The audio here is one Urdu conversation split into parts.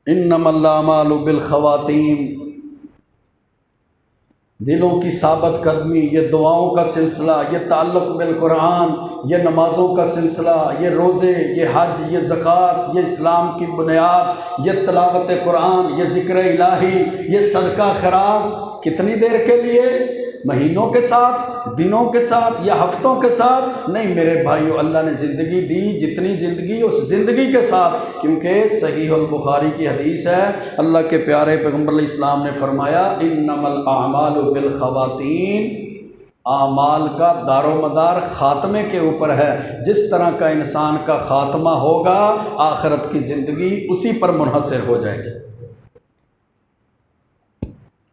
انما الاعمال بالخواتیم، دلوں کی ثابت قدمی، یہ دعاؤں کا سلسلہ، یہ تعلق بالقرآن، یہ نمازوں کا سلسلہ، یہ روزے، یہ حج، یہ زکوٰۃ، یہ اسلام کی بنیاد، یہ تلاوت قرآن، یہ ذکر الہی، یہ صدقہ خیرات، کتنی دیر کے لیے؟ مہینوں کے ساتھ، دنوں کے ساتھ یا ہفتوں کے ساتھ؟ نہیں میرے بھائیو، اللہ نے زندگی دی، جتنی زندگی اس زندگی کے ساتھ، کیونکہ صحیح البخاری کی حدیث ہے، اللہ کے پیارے پیغمبر علیہ السلام نے فرمایا انما الاعمال بالخواتیم، اعمال کا دار و مدار خاتمے کے اوپر ہے، جس طرح کا انسان کا خاتمہ ہوگا آخرت کی زندگی اسی پر منحصر ہو جائے گی۔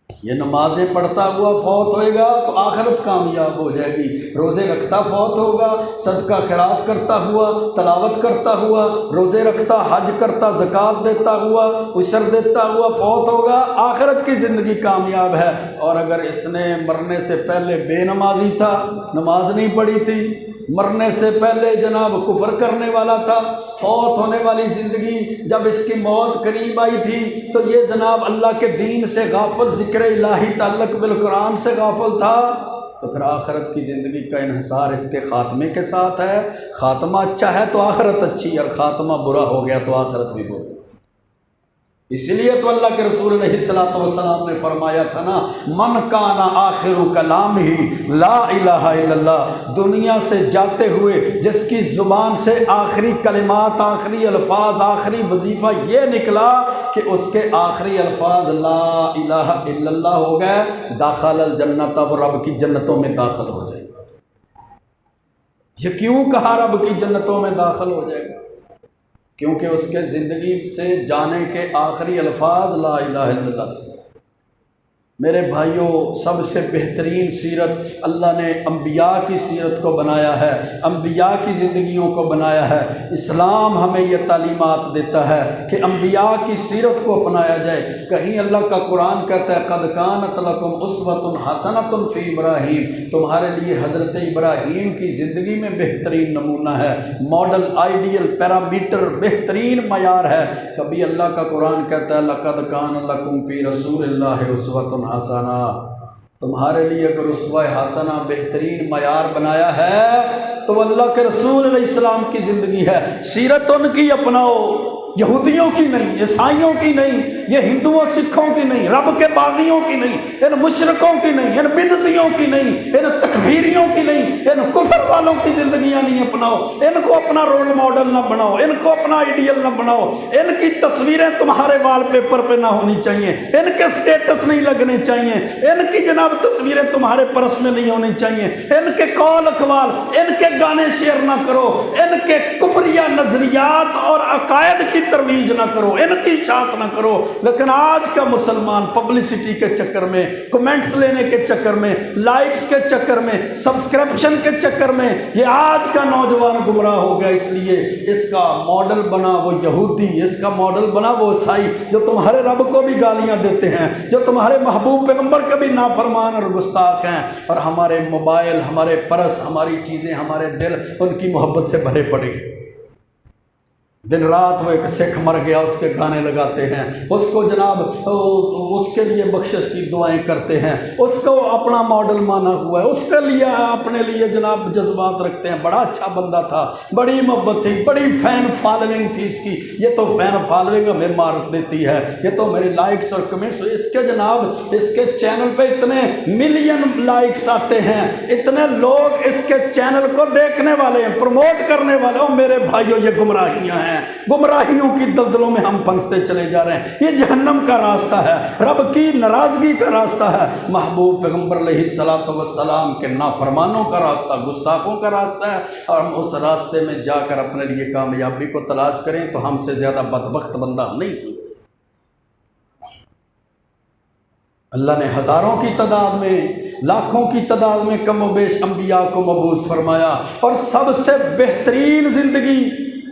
یہ نمازیں پڑھتا ہوا فوت ہوئے گا تو آخرت کامیاب ہو جائے گی، روزے رکھتا فوت ہوگا، صدقہ خیرات کرتا ہوا، تلاوت کرتا ہوا، روزے رکھتا، حج کرتا، زکوٰۃ دیتا ہوا، عشر دیتا ہوا فوت ہوگا، آخرت کی زندگی کامیاب ہے۔ اور اگر اس نے مرنے سے پہلے بے نمازی تھا، نماز نہیں پڑھی تھی، مرنے سے پہلے جناب کفر کرنے والا تھا، فوت ہونے والی زندگی جب اس کی موت قریب آئی تھی تو یہ جناب اللہ کے دین سے غافل، ذکر الہی، تعلق بالقرآن سے غافل تھا، تو پھر آخرت کی زندگی کا انحصار اس کے خاتمے کے ساتھ ہے۔ خاتمہ اچھا ہے تو آخرت اچھی، اور خاتمہ برا ہو گیا تو آخرت بھی برا۔ اس لیے تو اللہ کے رسول علیہ السلام نے فرمایا تھا نا، من کان آخر کلامہ لا الہ الا اللہ، دنیا سے جاتے ہوئے جس کی زبان سے آخری کلمات، آخری الفاظ، آخری وظیفہ یہ نکلا کہ اس کے آخری الفاظ لا الہ الا اللہ ہو گئے، داخل الجنت، اب رب کی جنتوں میں داخل ہو جائے گا۔ یہ کیوں کہا رب کی جنتوں میں داخل ہو جائے گا؟ کیونکہ اس کے زندگی سے جانے کے آخری الفاظ لا الہ الا اللہ تھے۔ میرے بھائیوں، سب سے بہترین سیرت اللہ نے انبیاء کی سیرت کو بنایا ہے، انبیاء کی زندگیوں کو بنایا ہے۔ اسلام ہمیں یہ تعلیمات دیتا ہے کہ انبیاء کی سیرت کو اپنایا جائے۔ کہیں اللہ کا قرآن کہتا ہے قد کانت لکم اسوۃ حسنۃ فی ابراہیم، تمہارے لیے حضرت ابراہیم کی زندگی میں بہترین نمونہ ہے، ماڈل، آئیڈیل، پیرامیٹر، بہترین معیار ہے۔ کبھی اللہ کا قرآن کہتا ہے لقد کان لکم فی رسول اللہ اسوۃ حسنہ، تمہارے لیے اگر اسوہ حسنہ بہترین معیار بنایا ہے تو اللہ کے رسول علیہ السلام کی زندگی ہے۔ سیرت ان کی اپناؤ، یہودیوں کی نہیں، عیسائیوں کی نہیں، یہ ہندوؤں سکھوں کی نہیں، رب کے باغیوں کی نہیں، ان مشرکوں کی نہیں، ان بدعتیوں کی نہیں، ان تکفیریوں کی نہیں، ان کفر والوں کی زندگیاں نہیں اپناؤ، ان کو اپنا رول ماڈل نہ بناؤ، ان کو اپنا آئیڈیل نہ بناؤ، ان کی تصویریں تمہارے وال پیپر پہ نہ ہونی چاہیے، ان کے سٹیٹس نہیں لگنے چاہیے، ان کی جناب تصویریں تمہارے پرس میں نہیں ہونی چاہیے، ان کے قول اقوال، ان کے گانے شیئر نہ کرو، ان کے کفریہ نظریات اور عقائد کی ترویج نہ کرو، ان کی اشاعت نہ کرو۔ لیکن آج کا مسلمان پبلسٹی کے چکر میں، کمنٹس لینے کے چکر میں، لائکس کے چکر میں، سبسکرپشن کے چکر میں، یہ آج کا نوجوان گمراہ ہو گیا۔ اس لیے اس کا ماڈل بنا وہ یہودی، اس کا ماڈل بنا وہ عیسائی جو تمہارے رب کو بھی گالیاں دیتے ہیں، جو تمہارے محبوب پیغمبر کا بھی نافرمان اور گستاخ ہیں، اور ہمارے موبائل، ہمارے پرس، ہماری چیزیں، ہمارے دل ان کی محبت سے بھرے پڑے۔ دن رات وہ ایک سکھ مر گیا اس کے گانے لگاتے ہیں، اس کو جناب اس کے لیے بخشش کی دعائیں کرتے ہیں، اس کو اپنا ماڈل مانا ہوا ہے، اس کے لیے اپنے لیے جناب جذبات رکھتے ہیں۔ بڑا اچھا بندہ تھا، بڑی محبت تھی، بڑی فین فالوئنگ تھی اس کی، یہ تو فین فالوئنگ ہمیں مار دیتی ہے، یہ تو میرے لائکس اور کمنٹس، اس کے جناب اس کے چینل پہ اتنے ملین لائکس آتے ہیں، اتنے لوگ اس کے چینل کو دیکھنے والے ہیں، پروموٹ کرنے والے ہیں۔ میرے بھائیوں، یہ گمراہیاں ہیں، گمراہیوں کی دلدلوں میں ہم پھنستے چلے جا رہے ہیں۔ یہ جہنم کا راستہ ہے، رب کی ناراضگی کا راستہ ہے، محبوب پیغمبر علیہ الصلوۃ والسلام کے نافرمانوں کا راستہ، گستاخوں کا راستہ ہے، اور ہم اس راستے میں جا کر اپنے لیے کامیابی کو تلاش کریں تو ہم سے زیادہ بدبخت بندہ نہیں کوئی۔ اللہ نے ہزاروں کی تعداد میں، لاکھوں کی تعداد میں کم و بیش انبیاء کو مبعوث فرمایا، اور سب سے بہترین زندگی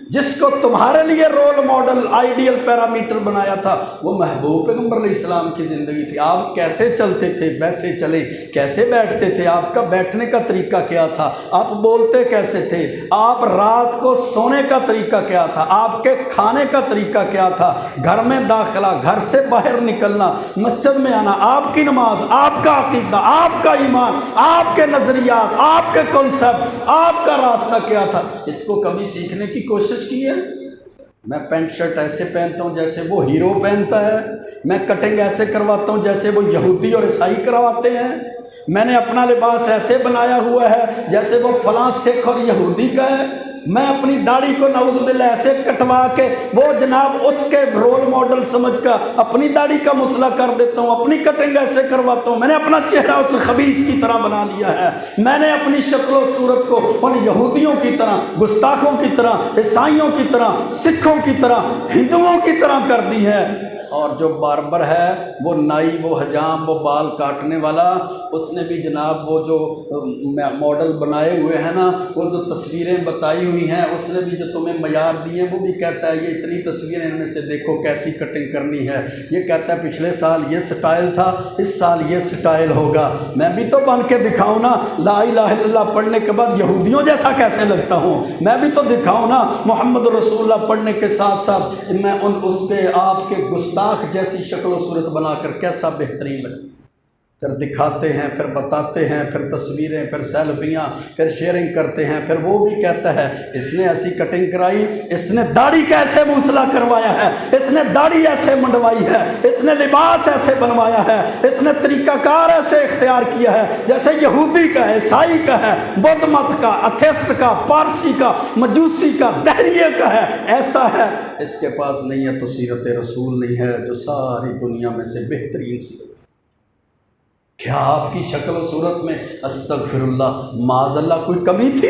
جس کو تمہارے لیے رول ماڈل آئیڈیل پیرامیٹر بنایا تھا وہ محبوب پیغمبر علیہ السلام کی زندگی تھی۔ آپ کیسے چلتے تھے ویسے چلے، کیسے بیٹھتے تھے، آپ کا بیٹھنے کا طریقہ کیا تھا، آپ بولتے کیسے تھے، آپ رات کو سونے کا طریقہ کیا تھا، آپ کے کھانے کا طریقہ کیا تھا، گھر میں داخلہ، گھر سے باہر نکلنا، مسجد میں آنا، آپ کی نماز، آپ کا عقیدہ، آپ کا ایمان، آپ کے نظریات، آپ کے کنسپٹ، آپ کا راستہ کیا تھا، اس کو کبھی سیکھنے کی کوشش کی ہے؟ میں پینٹ شرٹ ایسے پہنتا ہوں جیسے وہ ہیرو پہنتا ہے، میں کٹنگ ایسے کرواتا ہوں جیسے وہ یہودی اور عیسائی کرواتے ہیں، میں نے اپنا لباس ایسے بنایا ہوا ہے جیسے وہ فلاں سکھ اور یہودی کا ہے، میں اپنی داڑھی کو نعوذ باللہ ایسے کٹوا کے وہ جناب اس کے رول ماڈل سمجھ کر اپنی داڑھی کا مسئلہ کر دیتا ہوں، اپنی کٹنگ ایسے کرواتا ہوں، میں نے اپنا چہرہ اس خبیث کی طرح بنا لیا ہے، میں نے اپنی شکل و صورت کو ان یہودیوں کی طرح، گستاخوں کی طرح، عیسائیوں کی طرح، سکھوں کی طرح، ہندوؤں کی طرح کر دی ہے۔ اور جو باربر ہے، وہ نائی، وہ حجام، وہ بال کاٹنے والا، اس نے بھی جناب وہ جو ماڈل بنائے ہوئے ہیں نا، وہ جو تصویریں بتائی ہوئی ہیں، اس نے بھی جو تمہیں معیار دیے ہیں وہ بھی کہتا ہے یہ اتنی تصویریں ان میں سے دیکھو کیسی کٹنگ کرنی ہے، یہ کہتا ہے پچھلے سال یہ سٹائل تھا، اس سال یہ سٹائل ہوگا، میں بھی تو بن کے دکھاؤں نا، لا الہ الا اللہ پڑھنے کے بعد یہودیوں جیسا کیسے لگتا ہوں، میں بھی تو دکھاؤں نا، محمد رسول اللہ پڑھنے کے ساتھ ساتھ میں اس کے آپ کے گستاخ جیسی شکل و صورت بنا کر کیسا بہترین لگتی، پھر دکھاتے ہیں، پھر بتاتے ہیں، پھر تصویریں، پھر سیلفیاں، پھر شیئرنگ کرتے ہیں، پھر وہ بھی کہتا ہے اس نے ایسی کٹنگ کرائی، اس نے داڑھی کیسے موسلا کروایا ہے، اس نے داڑھی ایسے منڈوائی ہے، اس نے لباس ایسے بنوایا ہے، اس نے طریقہ کار ایسے اختیار کیا ہے جیسے یہودی کا ہے، عیسائی کا ہے، بدھ مت کا، اتھیسٹ کا، پارسی کا، مجوسی کا، دہریے کا ہے، ایسا ہے، اس کے پاس نہیں ہے تو سیرت رسول نہیں ہے جو ساری دنیا میں سے بہترین سیرت۔ کیا آپ کی شکل و صورت میں استغفر اللہ معاذ اللہ کوئی کمی تھی؟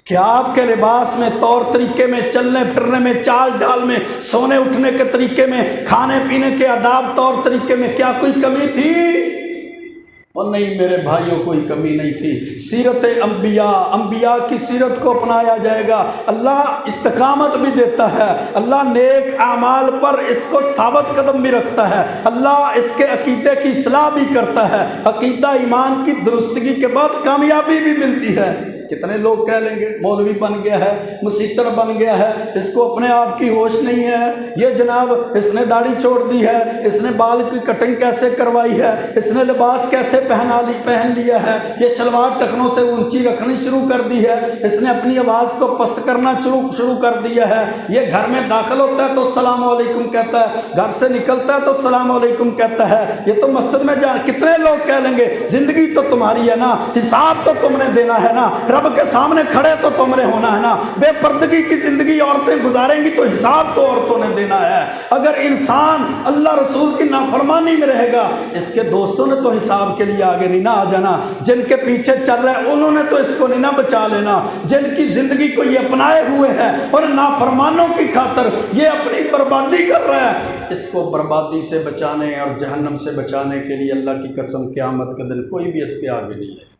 کیا آپ کے لباس میں، طور طریقے میں، چلنے پھرنے میں، چال ڈال میں، سونے اٹھنے کے طریقے میں، کھانے پینے کے آداب طور طریقے میں کیا کوئی کمی تھی؟ اور نہیں میرے بھائیوں کوئی کمی نہیں تھی۔ سیرت انبیاء کی سیرت کو اپنایا جائے گا، اللہ استقامت بھی دیتا ہے، اللہ نیک اعمال پر اس کو ثابت قدم بھی رکھتا ہے، اللہ اس کے عقیدے کی اصلاح بھی کرتا ہے، عقیدہ ایمان کی درستگی کے بعد کامیابی بھی ملتی ہے۔ کتنے لوگ کہہ لیں گے مولوی بن گیا ہے، مسیتر بن گیا ہے، اس کو اپنے آپ کی ہوش نہیں ہے، یہ جناب اس نے داڑھی چھوڑ دی ہے، اس نے بال کی کٹنگ کیسے کروائی ہے، اس نے لباس کیسے پہن لیا ہے، یہ شلوار ٹخنوں سے اونچی رکھنی شروع کر دی ہے، اس نے اپنی آواز کو پست کرنا شروع کر دیا ہے، یہ گھر میں داخل ہوتا ہے تو السلام علیکم کہتا ہے، گھر سے نکلتا ہے تو السلام علیکم کہتا ہے، یہ تو مسجد میں کتنے لوگ کہہ لیں گے زندگی تو تمہاری ہے نا، حساب تو تم نے دینا ہے نا، رب کے سامنے کھڑے تو تم نے ہونا ہے نا، بے پردگی کی زندگی عورتیں گزاریں گی تو حساب تو عورتوں نے دینا ہے۔ اگر انسان اللہ رسول کی نافرمانی میں رہے گا، اس کے دوستوں نے تو حساب کے لیے آگے نہیں نہ آ جانا، جن کے پیچھے چل رہے انہوں نے تو اس کو نہیں نہ بچا لینا، جن کی زندگی کو یہ اپنائے ہوئے ہیں اور نافرمانوں کی خاطر یہ اپنی بربادی کر رہا ہے، اس کو بربادی سے بچانے اور جہنم سے بچانے کے لیے اللہ کی قسم قیامت کے دن کوئی بھی اس کے آگے نہیں ہے۔